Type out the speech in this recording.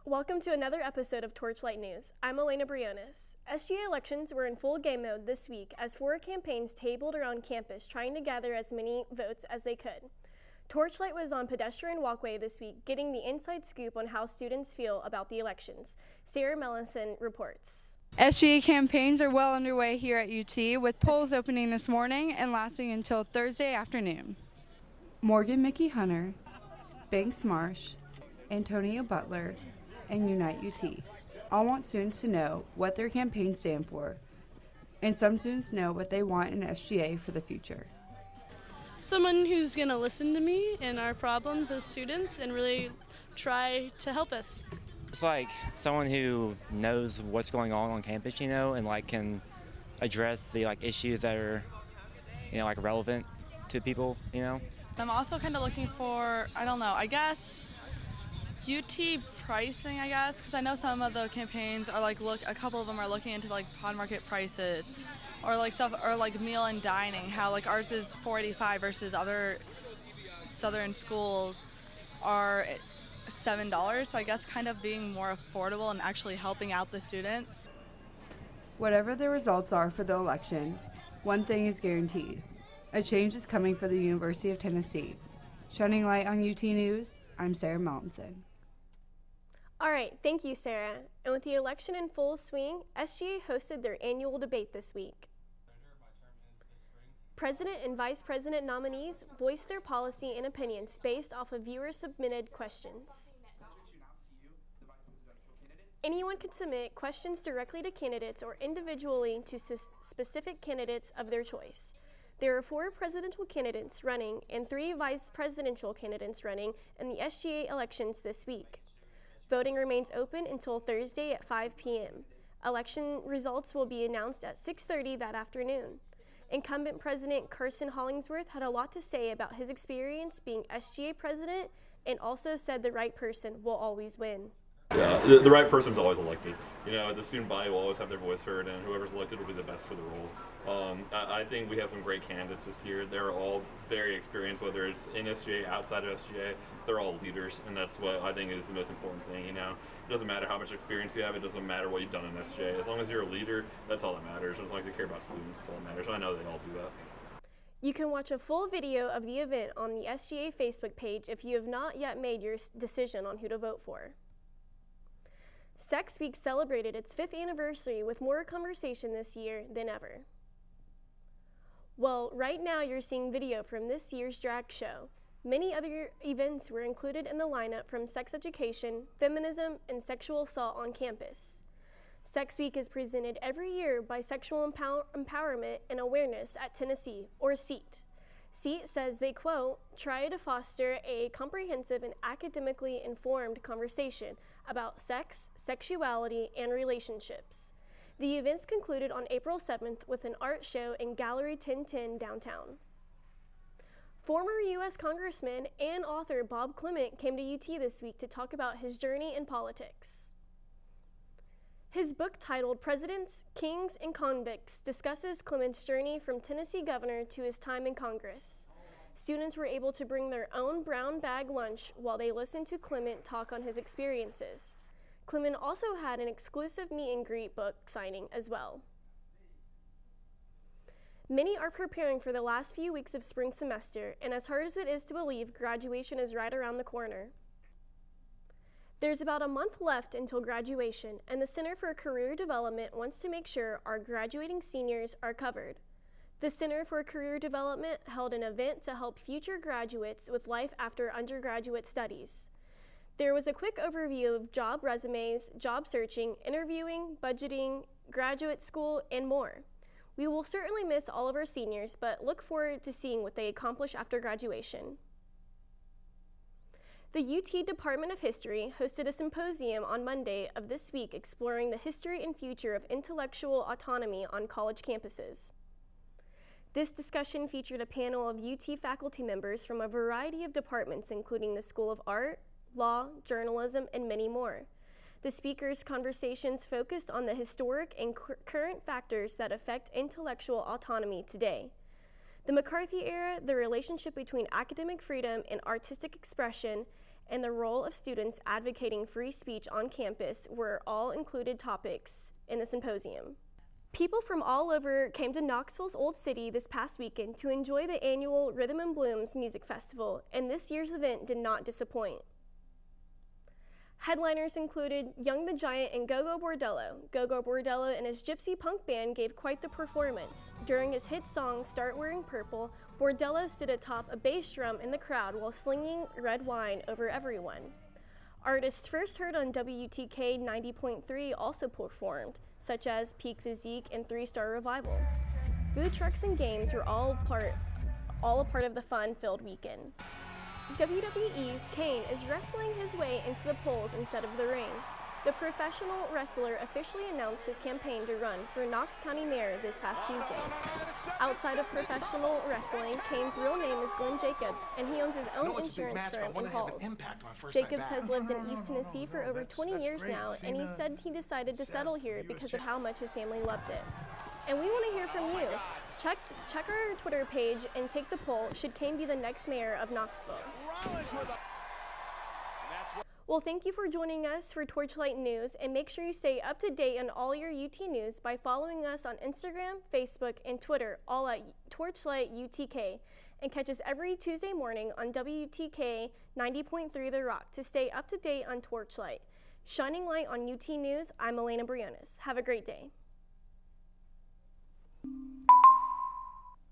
Welcome to another episode of TorchLight News. I'm Elena Briones. SGA elections were in full game mode this week as 4 campaigns tabled around campus trying to gather as many votes as they could. TorchLight was on pedestrian walkway this week, getting the inside scoop on how students feel about the elections. Sarah Mellison reports. SGA campaigns are well underway here at UT, with polls opening this morning and lasting until Thursday afternoon. Morgan Mickey Hunter, Banks Marsh, Antonio Butler, and Unite UT all want students to know what their campaigns stand for, and some students know what they want in SGA for the future. Someone who's going to listen to me and our problems as students and really try to help us. It's like someone who knows what's going on campus, and can address the issues that are, relevant to people, I'm also kind of looking for, I guess UT pricing, because I know some of the campaigns are a couple of them are looking into pod market prices or stuff, or meal and dining, how ours is $4.85 versus other southern schools are $7, so I guess kind of being more affordable and actually helping out the students. Whatever the results are for the election, one thing is guaranteed: a change is coming for the University of Tennessee. Shining light on UT News, I'm Sarah Mellison. All right, thank you, Sarah. And with the election in full swing, SGA hosted their annual debate this week. President and Vice President nominees voiced their policy and opinions based off of viewer-submitted questions. Anyone could submit questions directly to candidates or individually to specific candidates of their choice. There are 4 presidential candidates running and 3 vice presidential candidates running in the SGA elections this week. Voting remains open until Thursday at 5 p.m. Election results will be announced at 6:30 that afternoon. Incumbent President Carson Hollingsworth had a lot to say about his experience being SGA president and also said the right person will always win. Yeah, the right person's always elected. The student body will always have their voice heard, and whoever's elected will be the best for the role. I think we have some great candidates this year. They're all very experienced, whether it's in SGA, outside of SGA. They're all leaders, and that's what I think is the most important thing. It doesn't matter how much experience you have. It doesn't matter what you've done in SGA. As long as you're a leader, that's all that matters. As long as you care about students, that's all that matters. I know they all do that. You can watch a full video of the event on the SGA Facebook page if you have not yet made your decision on who to vote for. Sex Week celebrated its 5th anniversary with more conversation this year than ever. Well, right now you're seeing video from this year's drag show. Many other events were included in the lineup, from sex education, feminism, and sexual assault on campus. Sex Week is presented every year by Sexual Empowerment and Awareness at Tennessee, or SEAT. SEAT says they, quote, try to foster a comprehensive and academically informed conversation about sex, sexuality, and relationships. The events concluded on April 7th with an art show in Gallery 1010 downtown. Former U.S. Congressman and author Bob Clement came to UT this week to talk about his journey in politics. His book, titled Presidents, Kings, and Convicts, discusses Clement's journey from Tennessee governor to his time in Congress. Students were able to bring their own brown bag lunch while they listened to Clement talk on his experiences. Clement also had an exclusive meet and greet book signing as well. Many are preparing for the last few weeks of spring semester, and as hard as it is to believe, graduation is right around the corner. There's about a month left until graduation, and the Center for Career Development wants to make sure our graduating seniors are covered. The Center for Career Development held an event to help future graduates with life after undergraduate studies. There was a quick overview of job resumes, job searching, interviewing, budgeting, graduate school, and more. We will certainly miss all of our seniors, but look forward to seeing what they accomplish after graduation. The UT Department of History hosted a symposium on Monday of this week exploring the history and future of intellectual autonomy on college campuses. This discussion featured a panel of UT faculty members from a variety of departments, including the School of Art, Law, Journalism, and many more. The speakers' conversations focused on the historic and current factors that affect intellectual autonomy today. The McCarthy era, the relationship between academic freedom and artistic expression, and the role of students advocating free speech on campus were all included topics in the symposium. People from all over came to Knoxville's Old City this past weekend to enjoy the annual Rhythm and Blooms Music Festival, and this year's event did not disappoint. Headliners included Young the Giant and Go-Go Bordello. Go-Go Bordello and his gypsy punk band gave quite the performance. During his hit song, Start Wearing Purple, Bordello stood atop a bass drum in the crowd while slinging red wine over everyone. Artists first heard on WTK 90.3 also performed, such as Peak Physique and 3-Star Revival. Food trucks and games were all a part of the fun-filled weekend. WWE's Kane is wrestling his way into the polls instead of the ring. The professional wrestler officially announced his campaign to run for Knox County Mayor this past Tuesday. Outside of professional wrestling, Kane's real name is Glenn Jacobs, and he owns his own insurance firm in Halls. Jacobs has lived in East Tennessee for over 20 years now, and he said he decided to settle here because of how much his family loved it. And we want to hear from you. Check our Twitter page and take the poll, should Kane be the next mayor of Knoxville? Well, thank you for joining us for TorchLight News, and make sure you stay up to date on all your UT news by following us on Instagram, Facebook, and Twitter, all at TorchLight UTK, and catch us every Tuesday morning on WTK 90.3 The Rock to stay up to date on TorchLight. Shining light on UT News, I'm Elena Briones. Have a great day.